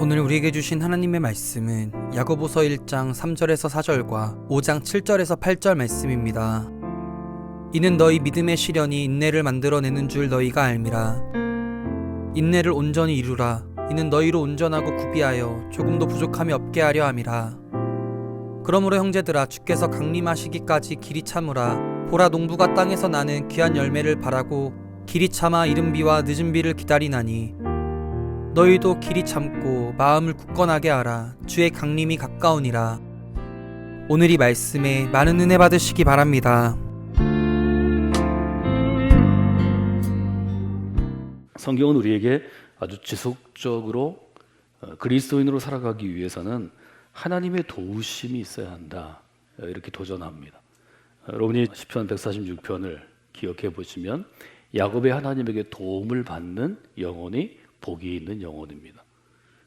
오늘 우리에게 주신 하나님의 말씀은 야고보서 1장 3절에서 4절과 5장 7절에서 8절 말씀입니다. 이는 너희 믿음의 시련이 인내를 만들어내는 줄 너희가 알미라. 인내를 온전히 이루라. 이는 너희로 온전하고 구비하여 조금도 부족함이 없게 하려 함이라. 그러므로 형제들아, 주께서 강림하시기까지 길이 참으라. 보라, 농부가 땅에서 나는 귀한 열매를 바라고 길이 참아 이른 비와 늦은 비를 기다리나니 너희도 길이 참고 마음을 굳건하게 하라. 주의 강림이 가까우니라. 오늘 이 말씀에 많은 은혜 받으시기 바랍니다. 성경은 우리에게 아주 지속적으로 그리스도인으로 살아가기 위해서는 하나님의 도우심이 있어야 한다, 이렇게 도전합니다. 여러분이 시편 146편을 기억해 보시면 야곱의 하나님에게 도움을 받는 영혼이 복이 있는 영혼입니다.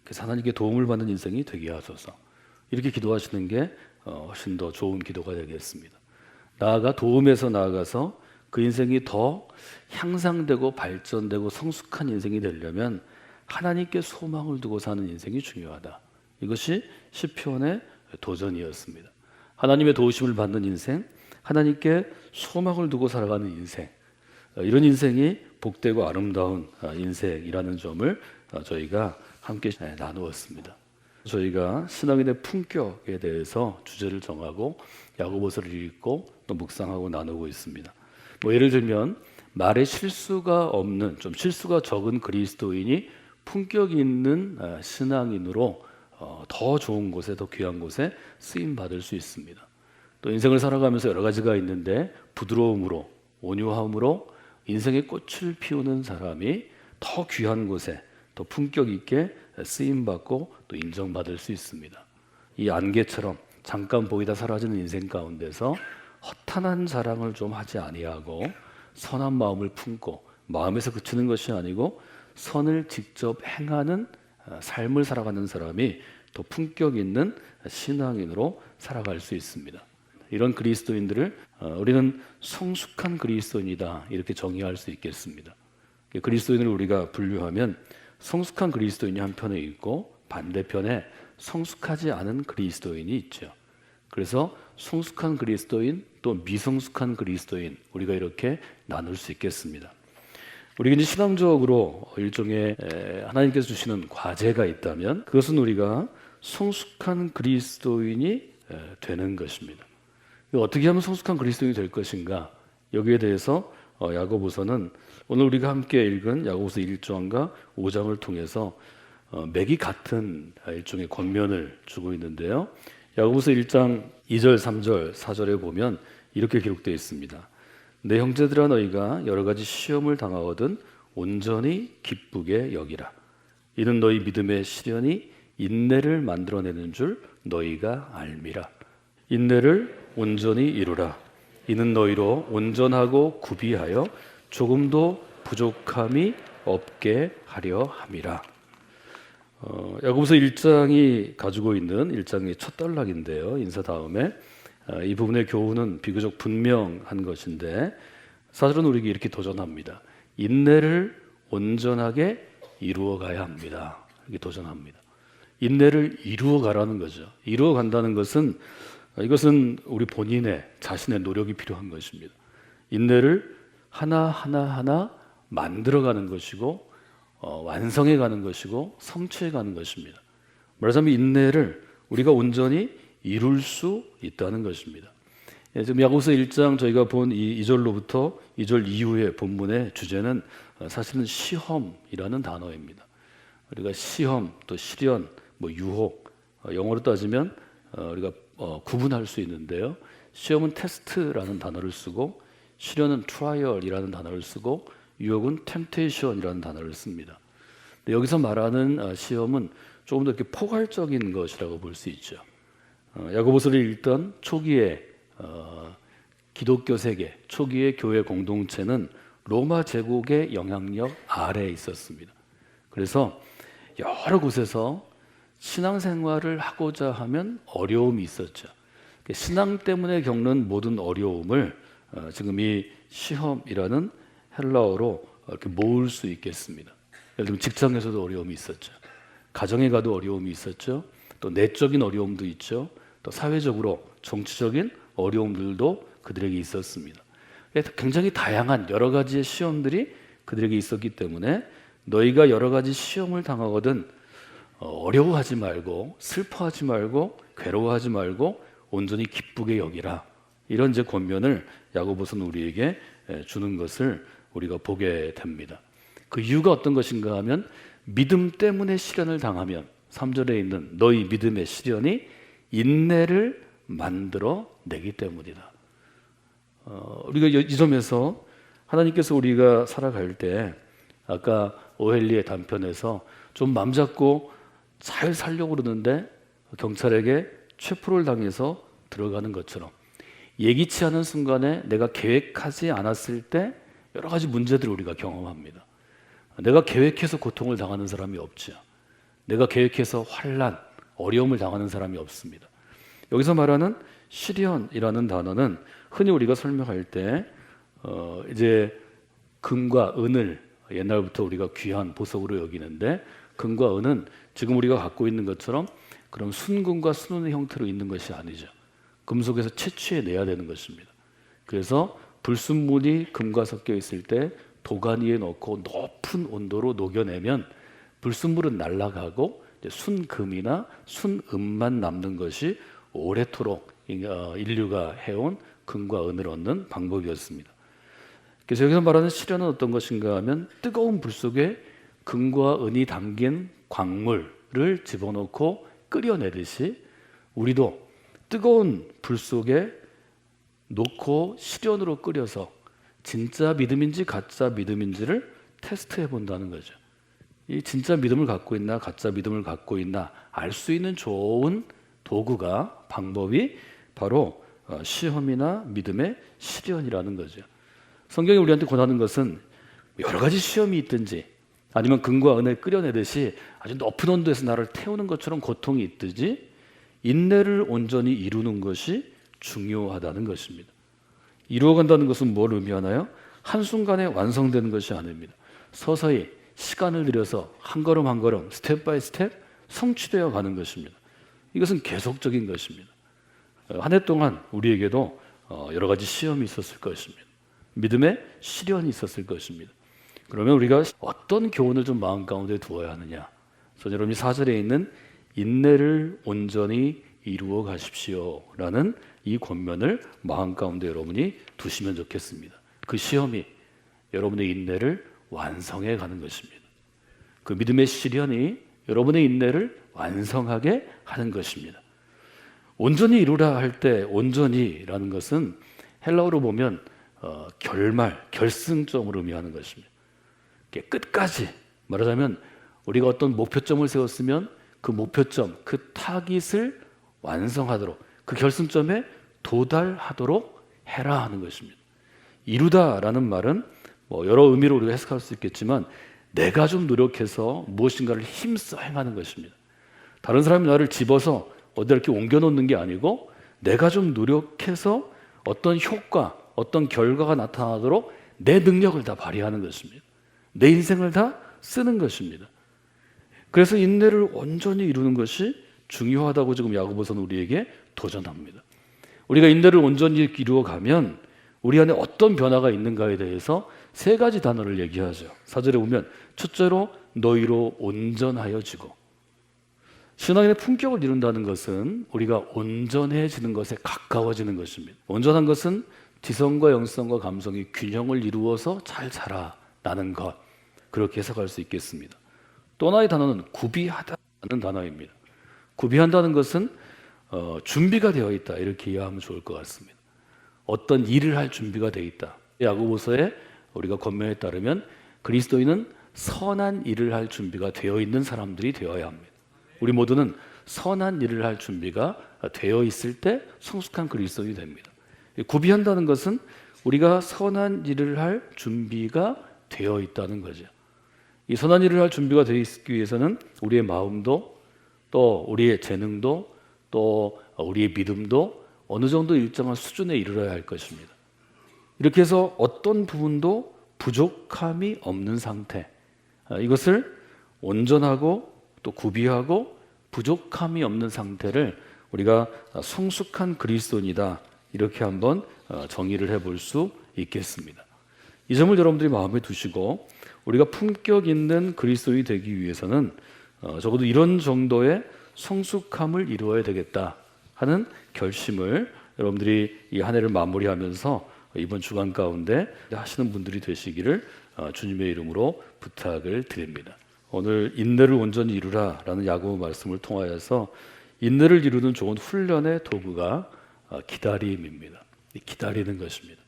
그래서 하나님께 도움을 받는 인생이 되게 하소서, 이렇게 기도하시는 게 훨씬 더 좋은 기도가 되겠습니다. 나아가 도움에서 나아가서 그 인생이 더 향상되고 발전되고 성숙한 인생이 되려면 하나님께 소망을 두고 사는 인생이 중요하다. 이것이 시편의 도전이었습니다. 하나님의 도우심을 받는 인생, 하나님께 소망을 두고 살아가는 인생, 이런 인생이 복되고 아름다운 인생이라는 점을 저희가 함께 나누었습니다. 저희가 신앙인의 품격에 대해서 주제를 정하고 야고보서를 읽고 또 묵상하고 나누고 있습니다. 예를 들면 말에 실수가 없는, 좀 실수가 적은 그리스도인이 품격 있는 신앙인으로 더 좋은 곳에, 더 귀한 곳에 쓰임 받을 수 있습니다. 또 인생을 살아가면서 여러 가지가 있는데 부드러움으로, 온유함으로 인생의 꽃을 피우는 사람이 더 귀한 곳에, 더 품격 있게 쓰임 받고 또 인정받을 수 있습니다. 이 안개처럼 잠깐 보이다 사라지는 인생 가운데서 허탄한 자랑을 좀 하지 아니하고 선한 마음을 품고, 마음에서 그치는 것이 아니고 선을 직접 행하는 삶을 살아가는 사람이 더 품격 있는 신앙인으로 살아갈 수 있습니다. 이런 그리스도인들을 우리는 성숙한 그리스도인이다, 이렇게 정의할 수 있겠습니다. 그리스도인을 우리가 분류하면 성숙한 그리스도인이 한편에 있고 반대편에 성숙하지 않은 그리스도인이 있죠. 그래서 성숙한 그리스도인, 또 미성숙한 그리스도인, 우리가 이렇게 나눌 수 있겠습니다. 우리가 이제 신앙적으로 일종의 하나님께서 주시는 과제가 있다면 그것은 우리가 성숙한 그리스도인이 되는 것입니다. 어떻게 하면 성숙한 그리스도인이 될 것인가, 여기에 대해서 야고보서는 오늘 우리가 함께 읽은 야고보서 1장과 5장을 통해서 맥이 같은 일종의 권면을 주고 있는데요. 야고보서 1장 2절, 3절, 4절에 보면 이렇게 기록되어 있습니다. 내 형제들아, 너희가 여러 가지 시험을 당하거든 온전히 기쁘게 여기라. 이는 너희 믿음의 시련이 인내를 만들어내는 줄 너희가 알미라. 인내를 온전히 이루라. 이는 너희로 온전하고 구비하여 조금도 부족함이 없게 하려 함이라. 야고보서 1장이 가지고 있는 1장의 첫 단락인데요. 인사 다음에 이 부분의 교훈은 비교적 분명한 것인데 사실은 우리에게 이렇게 도전합니다. 인내를 온전하게 이루어 가야 합니다. 이렇게 도전합니다. 인내를 이루어 가라는 거죠. 이루어 간다는 것은, 이것은 우리 본인의 자신의 노력이 필요한 것입니다. 인내를 하나 만들어가는 것이고 완성해가는 것이고 성취해가는 것입니다. 말하자면 인내를 우리가 온전히 이룰 수 있다는 것입니다. 지금 야고보서 1장 저희가 본 이 2절로부터 2절 이후의 본문의 주제는 사실은 시험이라는 단어입니다. 우리가 시험, 또 시련, 유혹, 영어로 따지면 우리가 구분할 수 있는데요. 시험은 테스트라는 단어를 쓰고, 시련은 트라이얼이라는 단어를 쓰고, 유혹은 템테이션이라는 단어를 씁니다. 여기서 말하는 시험은 조금 더 이렇게 포괄적인 것이라고 볼 수 있죠. 야고보서를 읽던 초기의 기독교 세계, 초기의 교회 공동체는 로마 제국의 영향력 아래에 있었습니다. 그래서 여러 곳에서 신앙생활을 하고자 하면 어려움이 있었죠. 신앙 때문에 겪는 모든 어려움을 지금 이 시험이라는 헬라어로 이렇게 모을 수 있겠습니다. 예를 들면 직장에서도 어려움이 있었죠. 가정에 가도 어려움이 있었죠. 또 내적인 어려움도 있죠. 또 사회적으로 정치적인 어려움들도 그들에게 있었습니다. 굉장히 다양한 여러 가지의 시험들이 그들에게 있었기 때문에 너희가 여러 가지 시험을 당하거든 어려워하지 말고 슬퍼하지 말고 괴로워하지 말고 온전히 기쁘게 여기라. 이런 이제 권면을 야고보서는 우리에게 주는 것을 우리가 보게 됩니다. 그 이유가 어떤 것인가 하면 믿음 때문에 시련을 당하면 3절에 있는 너희 믿음의 시련이 인내를 만들어 내기 때문이다. 우리가 이 점에서 하나님께서 우리가 살아갈 때 아까 오헬리의 단편에서 좀 맘 잡고 잘 살려고 그러는데 경찰에게 체포를 당해서 들어가는 것처럼 예기치 않은 순간에 내가 계획하지 않았을 때 여러 가지 문제들을 우리가 경험합니다. 내가 계획해서 고통을 당하는 사람이 없죠. 내가 계획해서 환난, 어려움을 당하는 사람이 없습니다. 여기서 말하는 시련이라는 단어는 흔히 우리가 설명할 때 이제 금과 은을 옛날부터 우리가 귀한 보석으로 여기는데 금과 은은 지금 우리가 갖고 있는 것처럼 그럼 순금과 순은의 형태로 있는 것이 아니죠. 금속에서 채취해내야 되는 것입니다. 그래서 불순물이 금과 섞여 있을 때 도가니에 넣고 높은 온도로 녹여내면 불순물은 날아가고 순금이나 순은만 남는 것이 오래도록 인류가 해온 금과 은을 얻는 방법이었습니다. 그래서 여기서 말하는 시련은 어떤 것인가 하면 뜨거운 불 속에 금과 은이 담긴 광물을 집어넣고 끓여내듯이 우리도 뜨거운 불 속에 놓고 시련으로 끓여서 진짜 믿음인지 가짜 믿음인지를 테스트해 본다는 거죠. 이 진짜 믿음을 갖고 있나 가짜 믿음을 갖고 있나 알 수 있는 좋은 도구가 방법이 바로 시험이나 믿음의 시련이라는 거죠. 성경이 우리한테 권하는 것은 여러 가지 시험이 있든지 아니면 금과 은을 끓여내듯이 아주 높은 온도에서 나를 태우는 것처럼 고통이 있든지 인내를 온전히 이루는 것이 중요하다는 것입니다. 이루어간다는 것은 뭘 의미하나요? 한순간에 완성되는 것이 아닙니다. 서서히 시간을 들여서 한 걸음 한 걸음 스텝 바이 스텝 성취되어 가는 것입니다. 이것은 계속적인 것입니다. 한 해 동안 우리에게도 여러 가지 시험이 있었을 것입니다. 믿음의 시련이 있었을 것입니다. 그러면 우리가 어떤 교훈을 좀 마음 가운데 두어야 하느냐? 그래서 여러분이 4절에 있는 인내를 온전히 이루어 가십시오 라는 이 권면을 마음 가운데 여러분이 두시면 좋겠습니다. 그 시험이 여러분의 인내를 완성해 가는 것입니다. 그 믿음의 시련이 여러분의 인내를 완성하게 하는 것입니다. 온전히 이루라 할 때 온전히라는 것은 헬라어로 보면 결말, 결승점을 의미하는 것입니다. 끝까지 말하자면 우리가 어떤 목표점을 세웠으면 그 목표점, 그 타깃을 완성하도록 그 결승점에 도달하도록 해라 하는 것입니다. 이루다라는 말은 여러 의미로 우리가 해석할 수 있겠지만 내가 좀 노력해서 무엇인가를 힘써 행하는 것입니다. 다른 사람이 나를 집어서 어디다 이렇게 옮겨놓는 게 아니고 내가 좀 노력해서 어떤 효과, 어떤 결과가 나타나도록 내 능력을 다 발휘하는 것입니다. 내 인생을 다 쓰는 것입니다. 그래서 인내를 온전히 이루는 것이 중요하다고 지금 야고보서는 우리에게 도전합니다. 우리가 인내를 온전히 이루어 가면 우리 안에 어떤 변화가 있는가에 대해서 세 가지 단어를 얘기하죠. 4절에 보면 첫째로 너희로 온전하여지고, 신앙인의 품격을 이룬다는 것은 우리가 온전해지는 것에 가까워지는 것입니다. 온전한 것은 지성과 영성과 감성이 균형을 이루어서 잘 자라나는 것, 그렇게 해석할 수 있겠습니다. 또 하나의 단어는 구비하다는 단어입니다. 구비한다는 것은 준비가 되어 있다, 이렇게 이해하면 좋을 것 같습니다. 어떤 일을 할 준비가 되어 있다. 야고보서에 우리가 권면에 따르면 그리스도인은 선한 일을 할 준비가 되어 있는 사람들이 되어야 합니다. 우리 모두는 선한 일을 할 준비가 되어 있을 때 성숙한 그리스도인이 됩니다. 구비한다는 것은 우리가 선한 일을 할 준비가 되어 있다는 거죠. 이 선한 일을 할 준비가 되어 있기 위해서는 우리의 마음도 또 우리의 재능도 또 우리의 믿음도 어느 정도 일정한 수준에 이르러야 할 것입니다. 이렇게 해서 어떤 부분도 부족함이 없는 상태, 이것을 온전하고 또 구비하고 부족함이 없는 상태를 우리가 성숙한 그리스도인이다, 이렇게 한번 정의를 해볼 수 있겠습니다. 이 점을 여러분들이 마음에 두시고 우리가 품격 있는 그리스도인이 되기 위해서는 적어도 이런 정도의 성숙함을 이루어야 되겠다 하는 결심을 여러분들이 이 한 해를 마무리하면서 이번 주간 가운데 하시는 분들이 되시기를 주님의 이름으로 부탁을 드립니다. 오늘 인내를 온전히 이루라 라는 야고보 말씀을 통하여서 인내를 이루는 좋은 훈련의 도구가 기다림입니다. 기다리는 것입니다.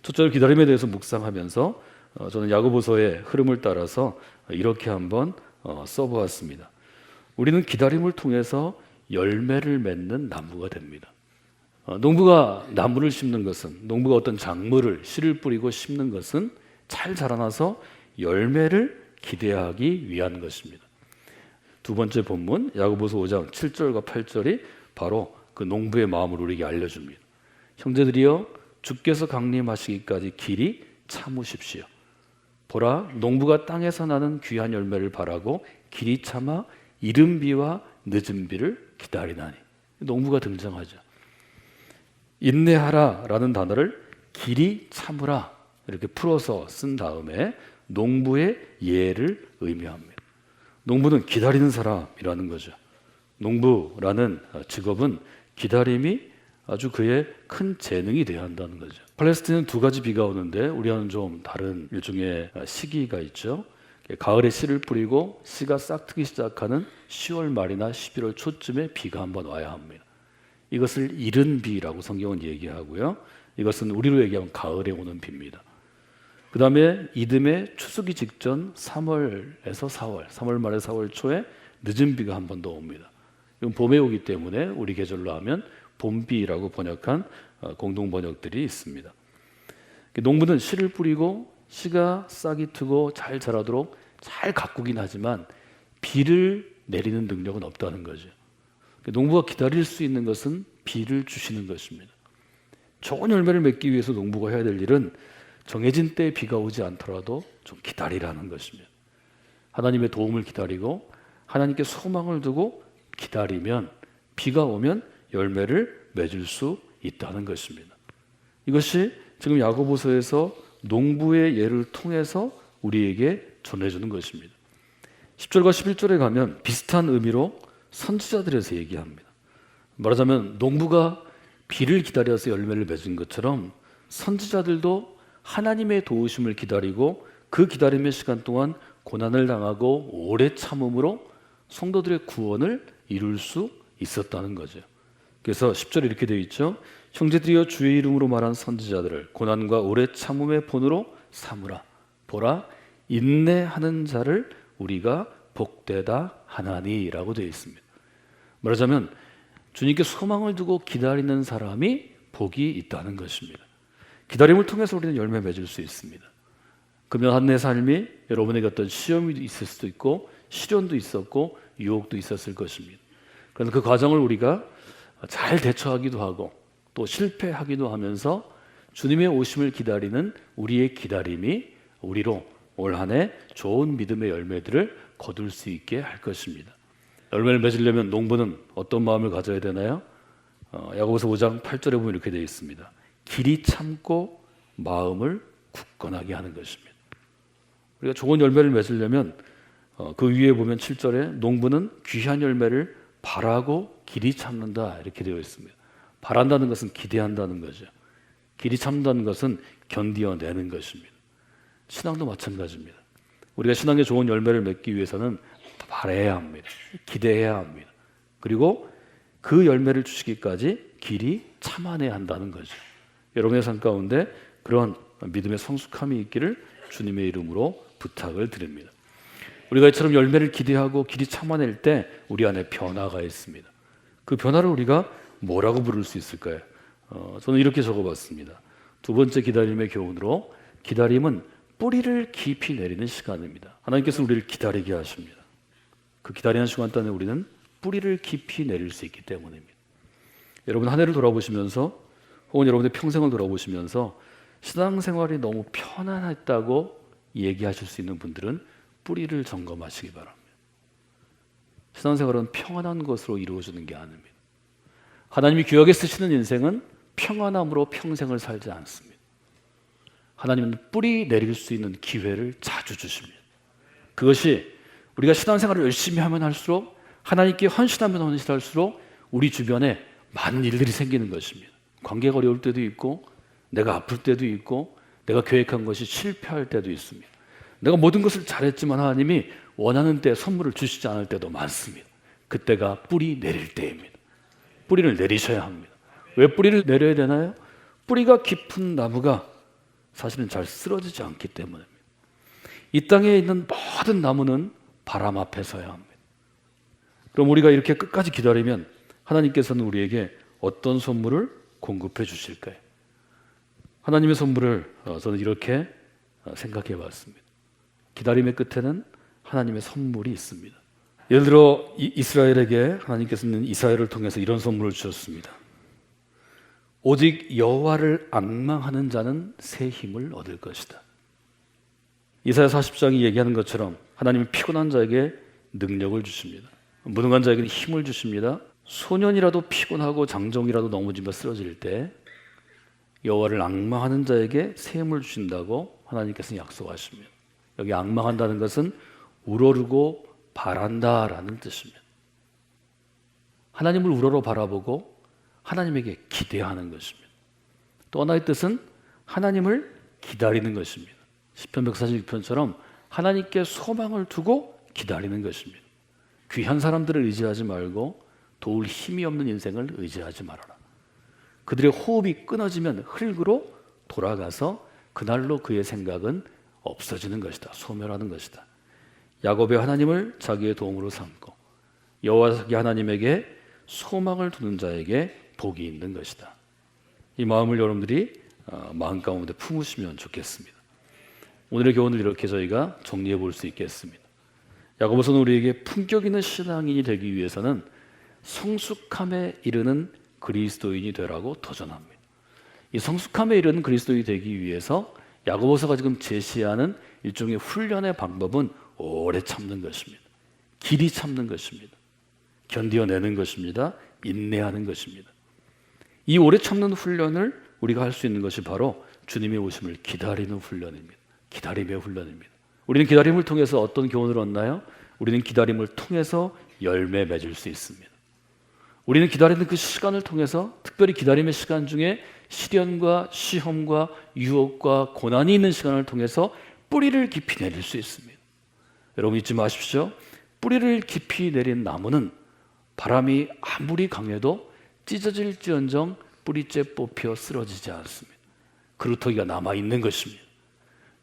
첫째로 기다림에 대해서 묵상하면서 저는 야고보서의 흐름을 따라서 이렇게 한번 써보았습니다. 우리는 기다림을 통해서 열매를 맺는 나무가 됩니다. 농부가 나무를 심는 것은, 농부가 어떤 작물을 씨를 뿌리고 심는 것은 잘 자라나서 열매를 기대하기 위한 것입니다. 두 번째 본문 야고보서 5장 7절과 8절이 바로 그 농부의 마음을 우리에게 알려줍니다. 형제들이여, 주께서 강림하시기까지 길이 참으십시오. 보라, 농부가 땅에서 나는 귀한 열매를 바라고 길이 참아 이른 비와 늦은 비를 기다리나니. 농부가 등장하죠. 인내하라 라는 단어를 길이 참으라 이렇게 풀어서 쓴 다음에 농부의 예를 의미합니다. 농부는 기다리는 사람이라는 거죠. 농부라는 직업은 기다림이 아주 그의 큰 재능이 되어야 한다는 거죠. 팔레스틴은 두 가지 비가 오는데 우리와는 좀 다른 일종의 시기가 있죠. 가을에 씨를 뿌리고 씨가 싹트기 시작하는 10월 말이나 11월 초쯤에 비가 한번 와야 합니다. 이것을 이른 비라고 성경은 얘기하고요. 이것은 우리로 얘기하면 가을에 오는 비입니다. 그 다음에 이듬해 추수기 직전 3월에서 4월, 3월 말에 4월 초에 늦은 비가 한 번 더 옵니다. 이건 봄에 오기 때문에 우리 계절로 하면 봄비라고 번역한 공동 번역들이 있습니다. 농부는 씨를 뿌리고 씨가 싹이 트고 잘 자라도록 잘 가꾸긴 하지만 비를 내리는 능력은 없다는 거죠. 농부가 기다릴 수 있는 것은 비를 주시는 것입니다. 좋은 열매를 맺기 위해서 농부가 해야 될 일은 정해진 때에 비가 오지 않더라도 좀 기다리라는 것입니다. 하나님의 도움을 기다리고 하나님께 소망을 두고 기다리면 비가 오면 열매를 맺을 수 있다는 것입니다. 이것이 지금 야고보서에서 농부의 예를 통해서 우리에게 전해주는 것입니다. 10절과 11절에 가면 비슷한 의미로 선지자들에서 얘기합니다. 말하자면 농부가 비를 기다려서 열매를 맺은 것처럼 선지자들도 하나님의 도우심을 기다리고 그 기다림의 시간 동안 고난을 당하고 오래 참음으로 성도들의 구원을 이룰 수 있었다는 거죠. 그래서 10절에 이렇게 되어 있죠. 형제들이여, 주의 이름으로 말한 선지자들을 고난과 오래 참음의 본으로 삼으라. 보라, 인내하는 자를 우리가 복되다 하나니라고 되어 있습니다. 말하자면 주님께 소망을 두고 기다리는 사람이 복이 있다는 것입니다. 기다림을 통해서 우리는 열매 맺을 수 있습니다. 그러면 한 해 삶이 여러분에게 어떤 시험이 있을 수도 있고 시련도 있었고 유혹도 있었을 것입니다. 그래서 그 과정을 우리가 잘 대처하기도 하고 또 실패하기도 하면서 주님의 오심을 기다리는 우리의 기다림이 우리로 올 한 해 좋은 믿음의 열매들을 거둘 수 있게 할 것입니다. 열매를 맺으려면 농부는 어떤 마음을 가져야 되나요? 야고보서 5장 8절에 보면 이렇게 되어 있습니다. 길이 참고 마음을 굳건하게 하는 것입니다. 우리가 좋은 열매를 맺으려면 그 위에 보면 7절에 농부는 귀한 열매를 바라고 길이 참는다 이렇게 되어 있습니다. 바란다는 것은 기대한다는 거죠. 길이 참는다는 것은 견디어내는 것입니다. 신앙도 마찬가지입니다. 우리가 신앙에 좋은 열매를 맺기 위해서는 바라야 합니다. 기대해야 합니다. 그리고 그 열매를 주시기까지 길이 참아내야 한다는 거죠. 여러분의 삶 가운데 그런 믿음의 성숙함이 있기를 주님의 이름으로 부탁을 드립니다. 우리가 이처럼 열매를 기대하고 길이 참아낼 때 우리 안에 변화가 있습니다. 그 변화를 우리가 뭐라고 부를 수 있을까요? 저는 이렇게 적어봤습니다. 두 번째 기다림의 교훈으로, 기다림은 뿌리를 깊이 내리는 시간입니다. 하나님께서 우리를 기다리게 하십니다. 그 기다리는 시간 동안에 우리는 뿌리를 깊이 내릴 수 있기 때문입니다. 여러분 한 해를 돌아보시면서 혹은 여러분의 평생을 돌아보시면서 신앙생활이 너무 편안했다고 얘기하실 수 있는 분들은 뿌리를 점검하시기 바랍니다. 신앙생활은 평안한 것으로 이루어지는 게 아닙니다. 하나님이 귀하게 쓰시는 인생은 평안함으로 평생을 살지 않습니다. 하나님은 뿌리 내릴 수 있는 기회를 자주 주십니다. 그것이 우리가 신앙생활을 열심히 하면 할수록, 하나님께 헌신하면 헌신할수록 우리 주변에 많은 일들이 생기는 것입니다. 관계가 어려울 때도 있고, 내가 아플 때도 있고, 내가 계획한 것이 실패할 때도 있습니다. 내가 모든 것을 잘했지만 하나님이 원하는 때 선물을 주시지 않을 때도 많습니다. 그때가 뿌리 내릴 때입니다. 뿌리를 내리셔야 합니다. 왜 뿌리를 내려야 되나요? 뿌리가 깊은 나무가 사실은 잘 쓰러지지 않기 때문입니다. 이 땅에 있는 모든 나무는 바람 앞에 서야 합니다. 그럼 우리가 이렇게 끝까지 기다리면 하나님께서는 우리에게 어떤 선물을 공급해 주실까요? 하나님의 선물을 저는 이렇게 생각해 봤습니다. 기다림의 끝에는 하나님의 선물이 있습니다. 예를 들어 이스라엘에게 하나님께서는 이사야를 통해서 이런 선물을 주셨습니다. 오직 여호와를 앙망하는 자는 새 힘을 얻을 것이다. 이사야 40장이 얘기하는 것처럼 하나님은 피곤한 자에게 능력을 주십니다. 무능한 자에게는 힘을 주십니다. 소년이라도 피곤하고 장정이라도 넘어지며 쓰러질 때 여호와를 앙망하는 자에게 새 힘을 주신다고 하나님께서는 약속하십니다. 여기 앙망한다는 것은 우러르고 바란다라는 뜻입니다. 하나님을 우러러 바라보고 하나님에게 기대하는 것입니다. 또 하나의 뜻은 하나님을 기다리는 것입니다. 시편 146편처럼 하나님께 소망을 두고 기다리는 것입니다. 귀한 사람들을 의지하지 말고 도울 힘이 없는 인생을 의지하지 말아라. 그들의 호흡이 끊어지면 흙으로 돌아가서 그날로 그의 생각은 없어지는 것이다. 소멸하는 것이다. 야곱의 하나님을 자기의 도움으로 삼고 여호와 하나님에게 소망을 두는 자에게 복이 있는 것이다. 이 마음을 여러분들이 마음 가운데 품으시면 좋겠습니다. 오늘의 교훈을 이렇게 저희가 정리해 볼 수 있겠습니다. 야고보서는 우리에게 품격 있는 신앙인이 되기 위해서는 성숙함에 이르는 그리스도인이 되라고 도전합니다. 이 성숙함에 이르는 그리스도인이 되기 위해서 야고보서가 지금 제시하는 일종의 훈련의 방법은 오래 참는 것입니다. 길이 참는 것입니다. 견디어내는 것입니다. 인내하는 것입니다. 이 오래 참는 훈련을 우리가 할 수 있는 것이 바로 주님의 오심을 기다리는 훈련입니다. 기다림의 훈련입니다. 우리는 기다림을 통해서 어떤 교훈을 얻나요? 우리는 기다림을 통해서 열매 맺을 수 있습니다. 우리는 기다리는 그 시간을 통해서, 특별히 기다림의 시간 중에 시련과 시험과 유혹과 고난이 있는 시간을 통해서 뿌리를 깊이 내릴 수 있습니다. 여러분 잊지 마십시오. 뿌리를 깊이 내린 나무는 바람이 아무리 강해도 찢어질지언정 뿌리째 뽑혀 쓰러지지 않습니다. 그루터기가 남아있는 것입니다.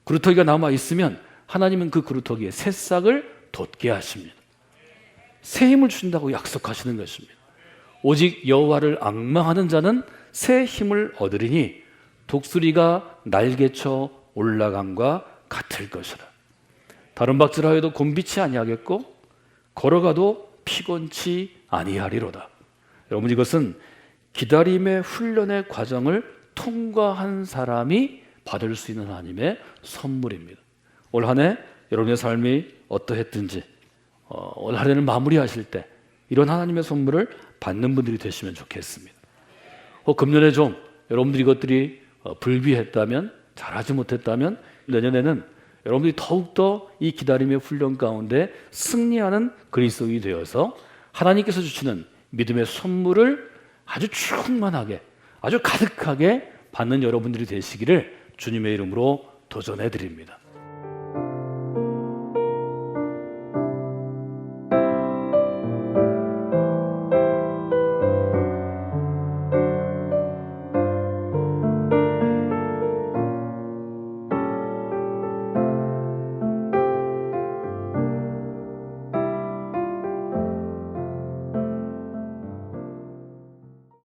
그루터기가 남아있으면 하나님은 그 그루터기에 새싹을 돋게 하십니다. 새 힘을 주신다고 약속하시는 것입니다. 오직 여호와를 앙망하는 자는 새 힘을 얻으리니 독수리가 날개쳐 올라감과 같을 것이라. 다른 박질하여도 곤비치 아니하겠고 걸어가도 피곤치 아니하리로다. 여러분 이것은 기다림의 훈련의 과정을 통과한 사람이 받을 수 있는 하나님의 선물입니다. 올 한 해 여러분의 삶이 어떠했든지 올 한 해를 마무리하실 때 이런 하나님의 선물을 받는 분들이 되시면 좋겠습니다. 금년에 좀 여러분들이 이것들이 불비했다면, 잘하지 못했다면 내년에는 여러분들이 더욱더 이 기다림의 훈련 가운데 승리하는 그리스도인이 되어서 하나님께서 주시는 믿음의 선물을 아주 충만하게, 아주 가득하게 받는 여러분들이 되시기를 주님의 이름으로 도전해 드립니다.